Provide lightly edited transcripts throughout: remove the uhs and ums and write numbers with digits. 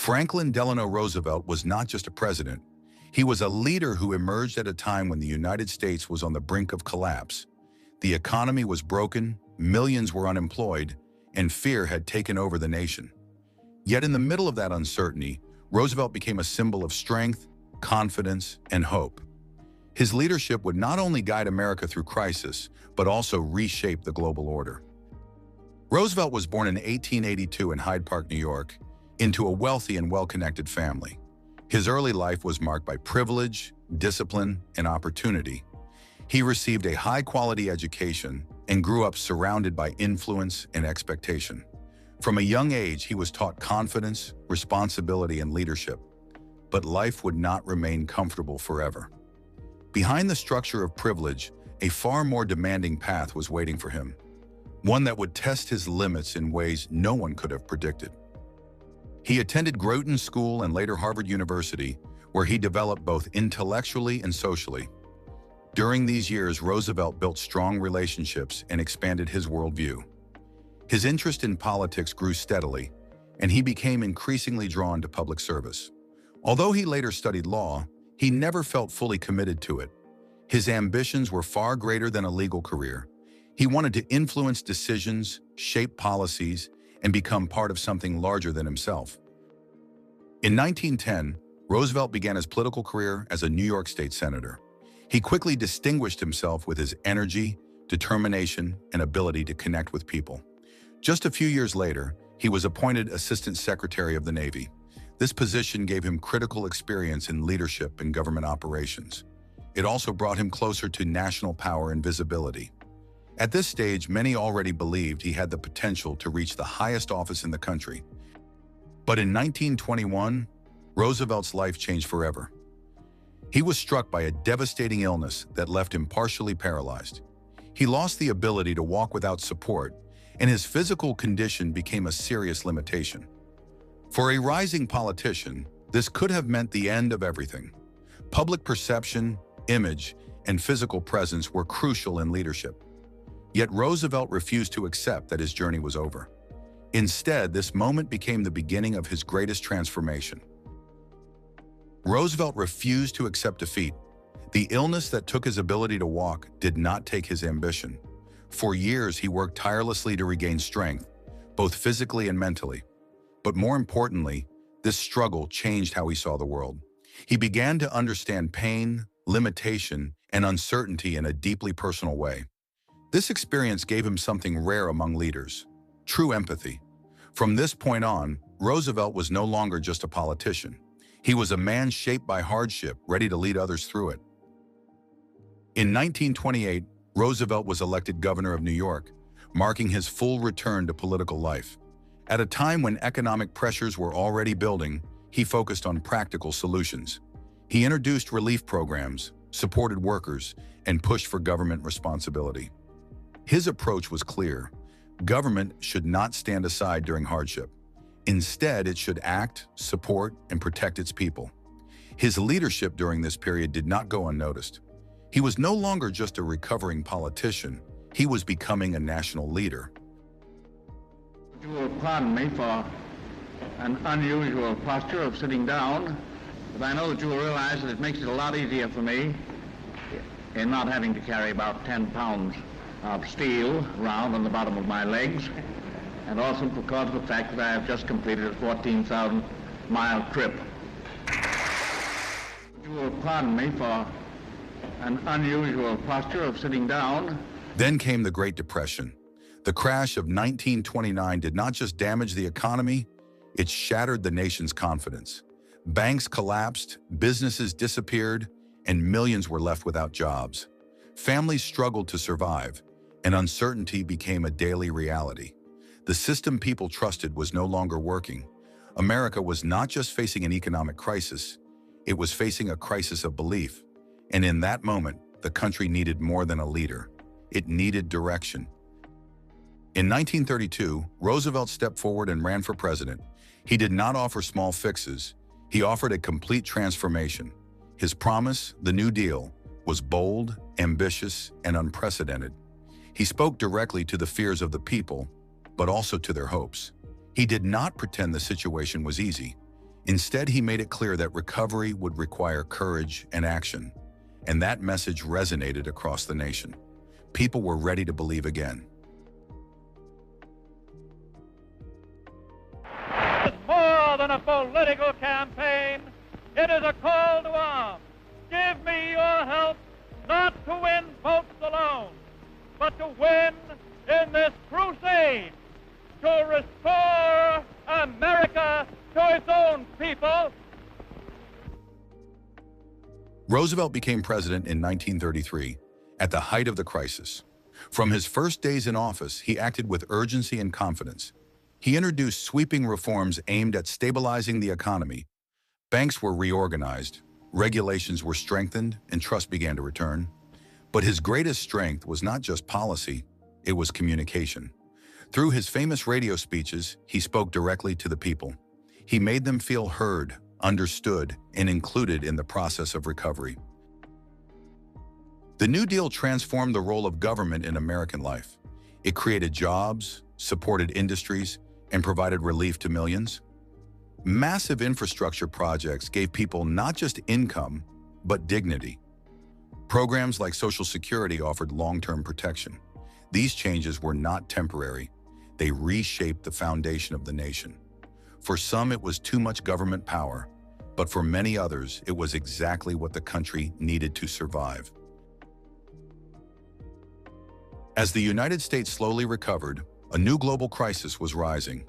Franklin Delano Roosevelt was not just a president. He was a leader who emerged at a time when the United States was on the brink of collapse. The economy was broken, millions were unemployed, and fear had taken over the nation. Yet in the middle of that uncertainty, Roosevelt became a symbol of strength, confidence, and hope. His leadership would not only guide America through crisis, but also reshape the global order. Roosevelt was born in 1882 in Hyde Park, New York, into a wealthy and well-connected family. His early life was marked by privilege, discipline, and opportunity. He received a high-quality education and grew up surrounded by influence and expectation. From a young age, he was taught confidence, responsibility, and leadership. But life would not remain comfortable forever. Behind the structure of privilege, a far more demanding path was waiting for him, one that would test his limits in ways no one could have predicted. He attended Groton School and later Harvard University, where he developed both intellectually and socially. During these years, Roosevelt built strong relationships and expanded his worldview. His interest in politics grew steadily, and he became increasingly drawn to public service. Although he later studied law, he never felt fully committed to it. His ambitions were far greater than a legal career. He wanted to influence decisions, shape policies, and become part of something larger than himself. In 1910, Roosevelt began his political career as a New York State senator. He quickly distinguished himself with his energy, determination, and ability to connect with people. Just a few years later, he was appointed Assistant Secretary of the Navy. This position gave him critical experience in leadership and government operations. It also brought him closer to national power and visibility. At this stage, many already believed he had the potential to reach the highest office in the country. But in 1921, Roosevelt's life changed forever. He was struck by a devastating illness that left him partially paralyzed. He lost the ability to walk without support, and his physical condition became a serious limitation. For a rising politician, this could have meant the end of everything. Public perception, image, and physical presence were crucial in leadership. Yet Roosevelt refused to accept that his journey was over. Instead, this moment became the beginning of his greatest transformation. Roosevelt refused to accept defeat. The illness that took his ability to walk did not take his ambition. For years, he worked tirelessly to regain strength, both physically and mentally. But more importantly, this struggle changed how he saw the world. He began to understand pain, limitation, and uncertainty in a deeply personal way. This experience gave him something rare among leaders: true empathy. From this point on, Roosevelt was no longer just a politician. He was a man shaped by hardship, ready to lead others through it. In 1928, Roosevelt was elected governor of New York, marking his full return to political life. At a time when economic pressures were already building, he focused on practical solutions. He introduced relief programs, supported workers, and pushed for government responsibility. His approach was clear. Government should not stand aside during hardship. Instead, it should act, support, and protect its people. His leadership during this period did not go unnoticed. He was no longer just a recovering politician. He was becoming a national leader. You will pardon me for an unusual posture of sitting down, but I know that you will realize that it makes it a lot easier for me in not having to carry about 10 pounds of steel around on the bottom of my legs, and also because of the fact that I have just completed a 14,000-mile trip. You will pardon me for an unusual posture of sitting down. Then came the Great Depression. The crash of 1929 did not just damage the economy, it shattered the nation's confidence. Banks collapsed, businesses disappeared, and millions were left without jobs. Families struggled to survive, and uncertainty became a daily reality. The system people trusted was no longer working. America was not just facing an economic crisis, it was facing a crisis of belief. And in that moment, the country needed more than a leader. It needed direction. In 1932, Roosevelt stepped forward and ran for president. He did not offer small fixes. He offered a complete transformation. His promise, the New Deal, was bold, ambitious, and unprecedented. He spoke directly to the fears of the people, but also to their hopes. He did not pretend the situation was easy. Instead, he made it clear that recovery would require courage and action, and that message resonated across the nation. People were ready to believe again. It's more than a political campaign. It is a call to arms. Give me your help, not to win votes alone, but to win in this crusade to restore America to its own people. Roosevelt became president in 1933, at the height of the crisis. From his first days in office, he acted with urgency and confidence. He introduced sweeping reforms aimed at stabilizing the economy. Banks were reorganized, regulations were strengthened, and trust began to return. But his greatest strength was not just policy, it was communication. Through his famous radio speeches, he spoke directly to the people. He made them feel heard, understood, and included in the process of recovery. The New Deal transformed the role of government in American life. It created jobs, supported industries, and provided relief to millions. Massive infrastructure projects gave people not just income, but dignity. Programs like Social Security offered long-term protection. These changes were not temporary. They reshaped the foundation of the nation. For some, it was too much government power, but for many others, it was exactly what the country needed to survive. As the United States slowly recovered, a new global crisis was rising.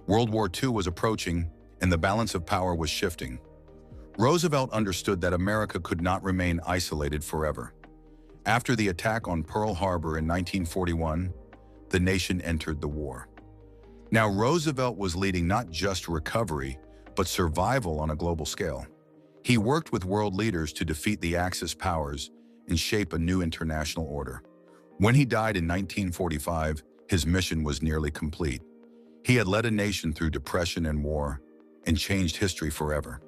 World War II was approaching, and the balance of power was shifting. Roosevelt understood that America could not remain isolated forever. After the attack on Pearl Harbor in 1941, the nation entered the war. Now, Roosevelt was leading not just recovery, but survival on a global scale. He worked with world leaders to defeat the Axis powers and shape a new international order. When he died in 1945, his mission was nearly complete. He had led a nation through depression and war and changed history forever.